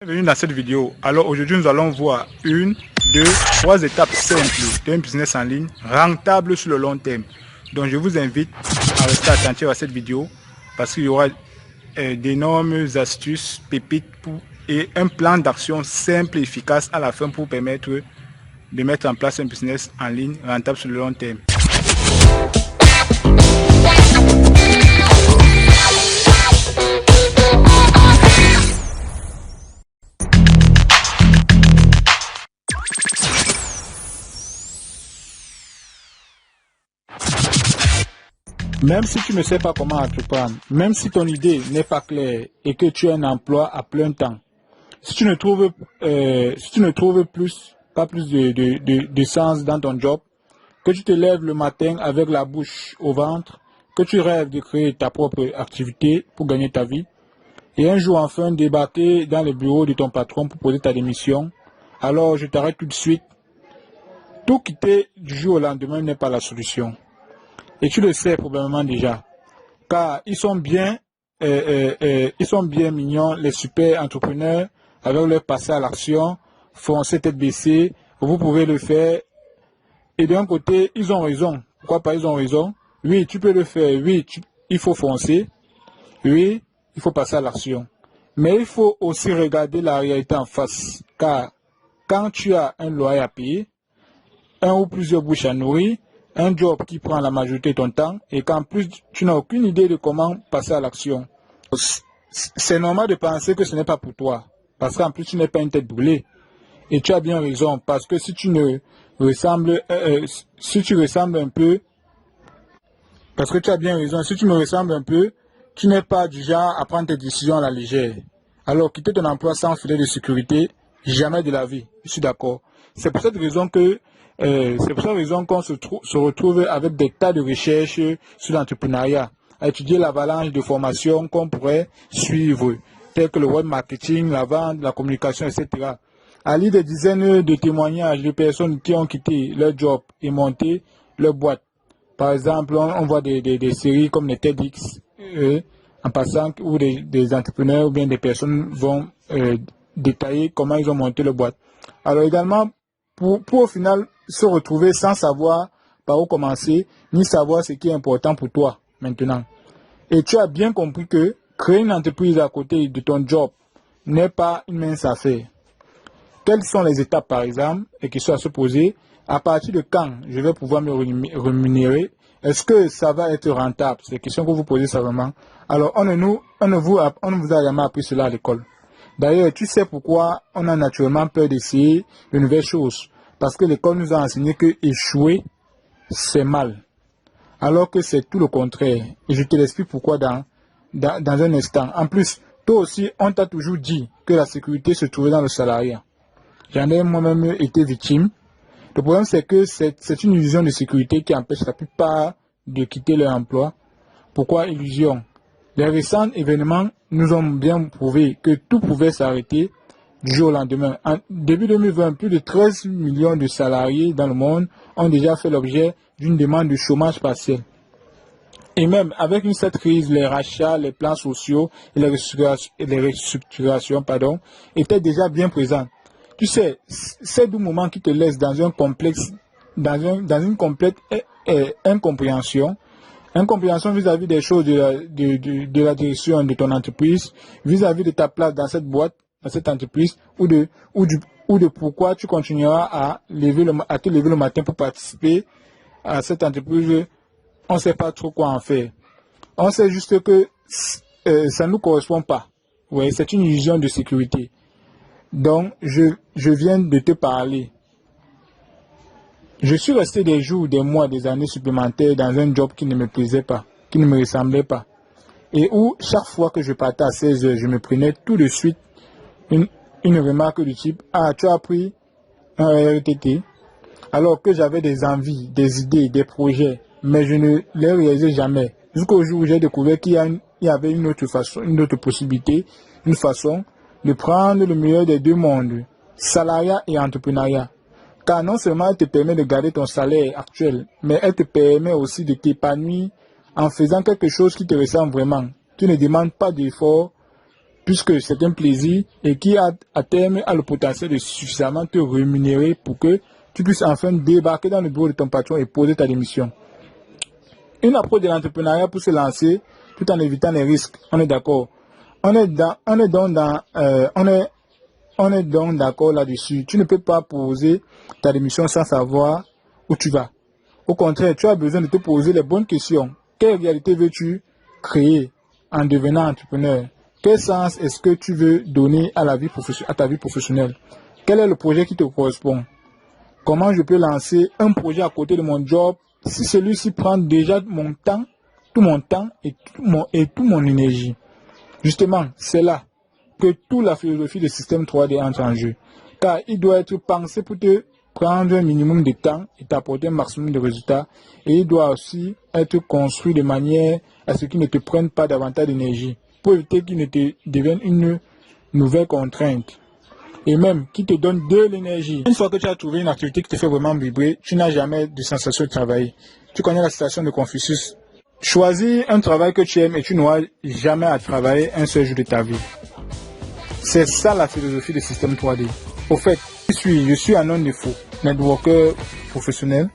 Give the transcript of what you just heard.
Bienvenue dans cette vidéo. Alors aujourd'hui nous allons voir une, deux, trois étapes simples d'un business en ligne rentable sur le long terme. Donc je vous invite à rester attentif à cette vidéo parce qu'il y aura d'énormes astuces, pépites et un plan d'action simple et efficace à la fin pour permettre de mettre en place un business en ligne rentable sur le long terme. Même si tu ne sais pas comment entreprendre, même si ton idée n'est pas claire et que tu as un emploi à plein temps, si tu ne trouves pas plus de sens dans ton job, que tu te lèves le matin avec la bouche au ventre, que tu rêves de créer ta propre activité pour gagner ta vie, et un jour enfin débarquer dans le bureau de ton patron pour poser ta démission, alors je t'arrête tout de suite. Tout quitter du jour au lendemain n'est pas la solution. Et tu le sais probablement déjà, car ils sont bien mignons, les super entrepreneurs, avec leur passé à l'action, foncer tête baissée, vous pouvez le faire. Et d'un côté, ils ont raison. Pourquoi pas ils ont raison? Oui, tu peux le faire, oui, il faut foncer, oui, il faut passer à l'action. Mais il faut aussi regarder la réalité en face, car quand tu as un loyer à payer, un ou plusieurs bouches à nourrir, un job qui prend la majorité de ton temps et qu'en plus tu n'as aucune idée de comment passer à l'action. C'est normal de penser que ce n'est pas pour toi, parce qu'en plus tu n'es pas une tête brûlée. Et tu as bien raison, parce que si tu ressembles un peu, parce que tu as bien raison, si tu me ressembles un peu, tu n'es pas du genre à prendre tes décisions à la légère. Alors quitter ton emploi sans filet de sécurité, jamais de la vie. Je suis d'accord. C'est pour cette raison qu'on se retrouve avec des tas de recherches sur l'entrepreneuriat, à étudier l'avalanche de formations qu'on pourrait suivre, telles que le web marketing, la vente, la communication, etc. À lire des dizaines de témoignages de personnes qui ont quitté leur job et monté leur boîte. Par exemple, on voit des séries comme les TEDx, en passant, où des entrepreneurs ou bien des personnes vont détailler comment ils ont monté leur boîte. Alors également, pour au final se retrouver sans savoir par où commencer, ni savoir ce qui est important pour toi maintenant. Et tu as bien compris que créer une entreprise à côté de ton job n'est pas une mince affaire. Quelles sont les étapes par exemple, et qui sont à se poser, à partir de quand je vais pouvoir me rémunérer? Est-ce que ça va être rentable? C'est la question que vous posez savamment. Alors on ne vous a jamais appris cela à l'école. D'ailleurs, tu sais pourquoi on a naturellement peur d'essayer de nouvelles choses. Parce que l'école nous a enseigné que échouer, c'est mal. Alors que c'est tout le contraire. Et je te l'explique pourquoi dans un instant. En plus, toi aussi, on t'a toujours dit que la sécurité se trouvait dans le salariat. J'en ai moi-même été victime. Le problème, c'est que c'est une illusion de sécurité qui empêche la plupart de quitter leur emploi. Pourquoi illusion? Les récents événements nous ont bien prouvé que tout pouvait s'arrêter du jour au lendemain. En début 2020, plus de 13 millions de salariés dans le monde ont déjà fait l'objet d'une demande de chômage partiel. Et même avec cette crise, les rachats, les plans sociaux et les restructurations étaient déjà bien présents. Tu sais, c'est du moment qui te laisse dans une complète incompréhension. Incompréhension vis-à-vis des choses de la direction de ton entreprise, vis-à-vis de ta place dans cette boîte, dans cette entreprise, ou de pourquoi tu continueras à te lever le matin pour participer à cette entreprise. On ne sait pas trop quoi en faire. On sait juste que ça ne nous correspond pas. Oui, c'est une illusion de sécurité. Donc, je viens de te parler. Je suis resté des jours, des mois, des années supplémentaires dans un job qui ne me plaisait pas, qui ne me ressemblait pas. Et où, chaque fois que je partais à 16 heures, je me prenais tout de suite une remarque du type « Ah, tu as pris un RTT ?» Alors que j'avais des envies, des idées, des projets, mais je ne les réalisais jamais. Jusqu'au jour où j'ai découvert qu'il y avait une autre façon, une autre possibilité, une façon de prendre le meilleur des deux mondes, salariat et entrepreneuriat. Car non seulement elle te permet de garder ton salaire actuel, mais elle te permet aussi de t'épanouir en faisant quelque chose qui te ressemble vraiment. Tu ne demandes pas d'effort puisque c'est un plaisir et qui à terme a le potentiel de suffisamment te rémunérer pour que tu puisses enfin débarquer dans le bureau de ton patron et poser ta démission. Une approche de l'entrepreneuriat pour se lancer tout en évitant les risques. On est d'accord. On est donc d'accord là-dessus. Tu ne peux pas poser ta démission sans savoir où tu vas. Au contraire, tu as besoin de te poser les bonnes questions. Quelle réalité veux-tu créer en devenant entrepreneur? Quel sens est-ce que tu veux donner à ta vie professionnelle? Quel est le projet qui te correspond? Comment je peux lancer un projet à côté de mon job si celui-ci prend déjà mon temps, tout mon temps et toute mon énergie? Justement, c'est là que toute la philosophie du système 3D entre en jeu. Car il doit être pensé pour te prendre un minimum de temps et t'apporter un maximum de résultats. Et il doit aussi être construit de manière à ce qu'il ne te prenne pas davantage d'énergie, pour éviter qu'il ne te devienne une nouvelle contrainte. Et même qui te donne de l'énergie. Une fois que tu as trouvé une activité qui te fait vraiment vibrer, tu n'as jamais de sensation de travailler. Tu connais la citation de Confucius. Choisis un travail que tu aimes et tu n'auras jamais à travailler un seul jour de ta vie. C'est ça la philosophie du système 3D. Au fait, je suis un homme de faux, networker professionnel.